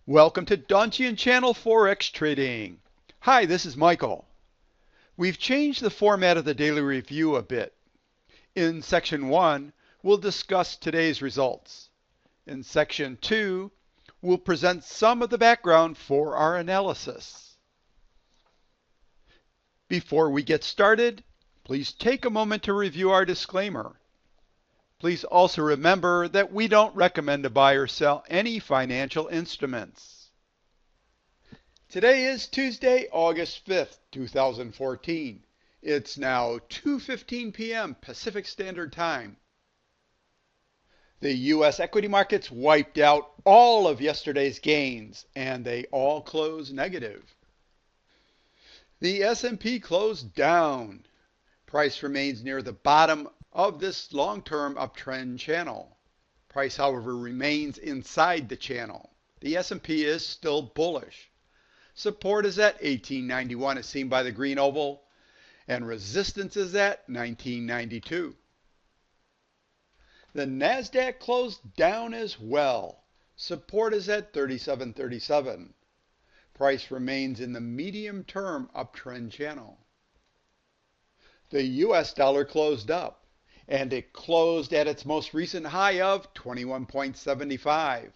Welcome to Donchian Channel Forex Trading. Hi, this is Michael. We've changed the format of the daily review a bit. In Section 1, we'll discuss today's results. In Section 2, we'll present some of the background for our analysis. Before we get started, please take a moment to review our disclaimer. Please also remember that we don't recommend to buy or sell any financial instruments. Today is Tuesday, August 5th, 2014. It's now 2:15 p.m. Pacific Standard Time. The U.S. equity markets wiped out all of yesterday's gains, and they all closed negative. The S&P closed down. Price remains near the bottom of this long-term uptrend channel. Price, however, remains inside the channel. The S&P is still bullish. Support is at 1891 as seen by the green oval, and resistance is at 1992. The NASDAQ closed down as well. Support is at 3737. Price remains in the medium-term uptrend channel. The US dollar closed up, and it closed at its most recent high of 21.75.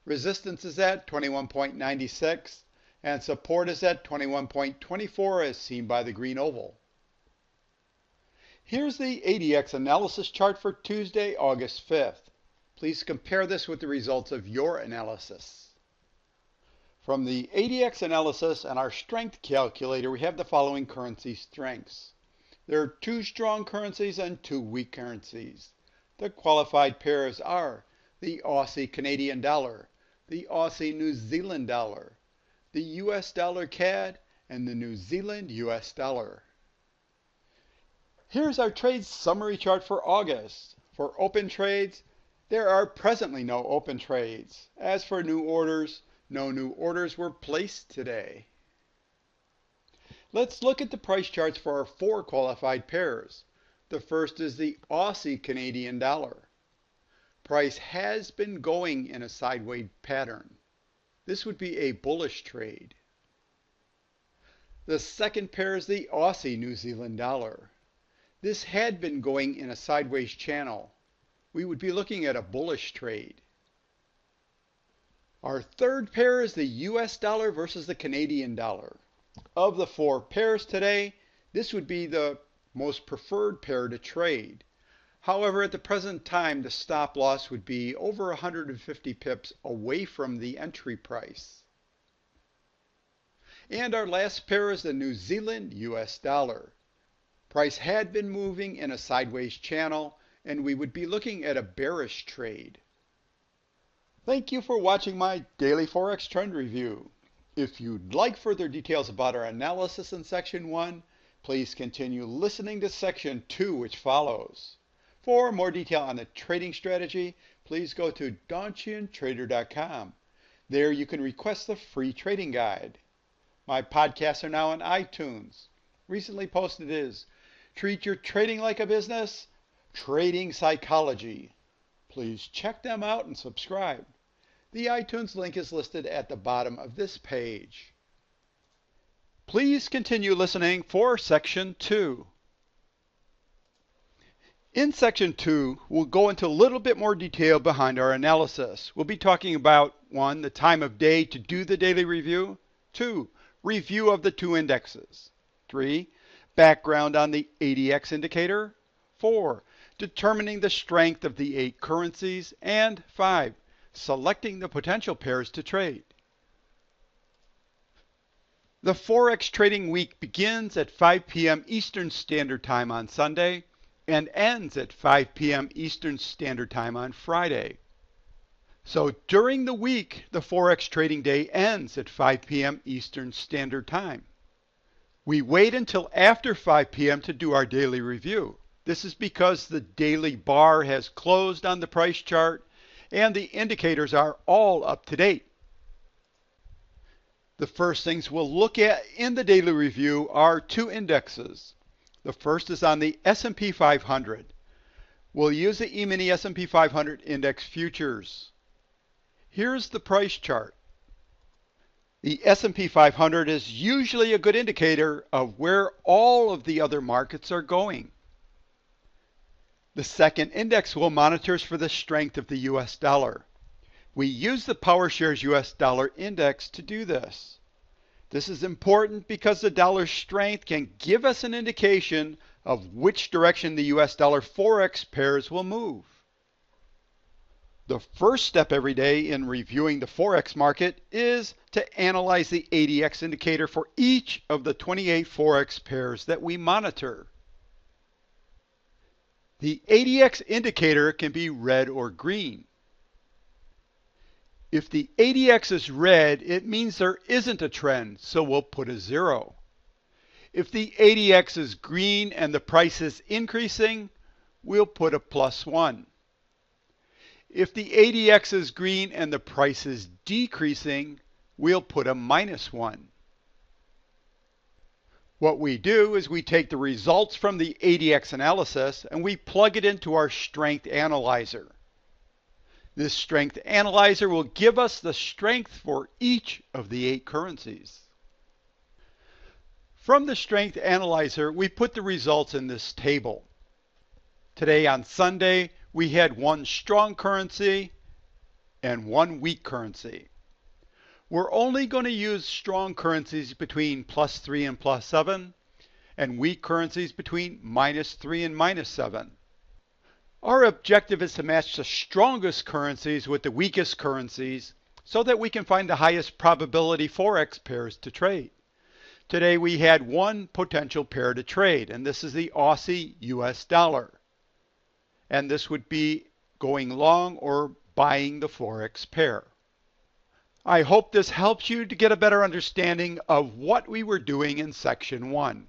Resistance is at 21.96, and support is at 21.24 as seen by the green oval. Here's the ADX analysis chart for Tuesday, August 5th. Please compare this with the results of your analysis. From the ADX analysis and our strength calculator, we have the following currency strengths. There are 2 strong currencies and 2 weak currencies. The qualified pairs are the Aussie Canadian dollar, the Aussie New Zealand dollar, the US dollar CAD, and the New Zealand US dollar. Here's our trade summary chart for August. For open trades, there are presently no open trades. As for new orders, no new orders were placed today. Let's look at the price charts for our 4 qualified pairs. The first is the Aussie Canadian dollar. Price has been going in a sideways pattern. This would be a bullish trade. The second pair is the Aussie New Zealand dollar. This had been going in a sideways channel. We would be looking at a bullish trade. Our third pair is the US dollar versus the Canadian dollar. Of the 4 pairs today, this would be the most preferred pair to trade. However, at the present time, the stop loss would be over 150 pips away from the entry price. And our last pair is the New Zealand US dollar. Price had been moving in a sideways channel, and we would be looking at a bearish trade. Thank you for watching my daily Forex Trend review. If you'd like further details about our analysis in Section 1, please continue listening to Section 2, which follows. For more detail on the trading strategy, please go to DonchianTrader.com. There you can request the free trading guide. My podcasts are now on iTunes. Recently posted is Treat Your Trading Like a Business, Trading Psychology. Please check them out and subscribe. The iTunes link is listed at the bottom of this page. Please continue listening for Section 2. In Section 2, we'll go into a little bit more detail behind our analysis. We'll be talking about 1, the time of day to do the daily review. 2, review of the 2 indexes. 3, background on the ADX indicator. 4, determining the strength of the 8 currencies. And 5, selecting the potential pairs to trade. The Forex trading week begins at 5 p.m. Eastern Standard Time on Sunday and ends at 5 p.m. Eastern Standard Time on Friday. So during the week, the Forex trading day ends at 5 p.m. Eastern Standard Time. We wait until after 5 p.m. to do our daily review. This is because the daily bar has closed on the price chart and the indicators are all up to date. The first things we'll look at in the daily review are 2 indexes. The first is on the S&P 500. We'll use the E-mini S&P 500 index futures. Here's the price chart. The S&P 500 is usually a good indicator of where all of the other markets are going. The second index we'll monitor is for the strength of the US dollar. We use the PowerShares US dollar index to do this. This is important because the dollar's strength can give us an indication of which direction the US dollar Forex pairs will move. The first step every day in reviewing the Forex market is to analyze the ADX indicator for each of the 28 Forex pairs that we monitor. The ADX indicator can be red or green. If the ADX is red, it means there isn't a trend, so we'll put a 0. If the ADX is green and the price is increasing, we'll put a +1. If the ADX is green and the price is decreasing, we'll put a -1. What we do is we take the results from the ADX analysis and we plug it into our strength analyzer. This strength analyzer will give us the strength for each of the 8 currencies. From the strength analyzer, we put the results in this table. Today on Sunday, we had 1 strong currency and 1 weak currency. We're only going to use strong currencies between +3 and +7, and weak currencies between -3 and -7. Our objective is to match the strongest currencies with the weakest currencies so that we can find the highest probability Forex pairs to trade. Today we had 1 potential pair to trade, and this is the Aussie US dollar. And this would be going long or buying the Forex pair. I hope this helps you to get a better understanding of what we were doing in section 1.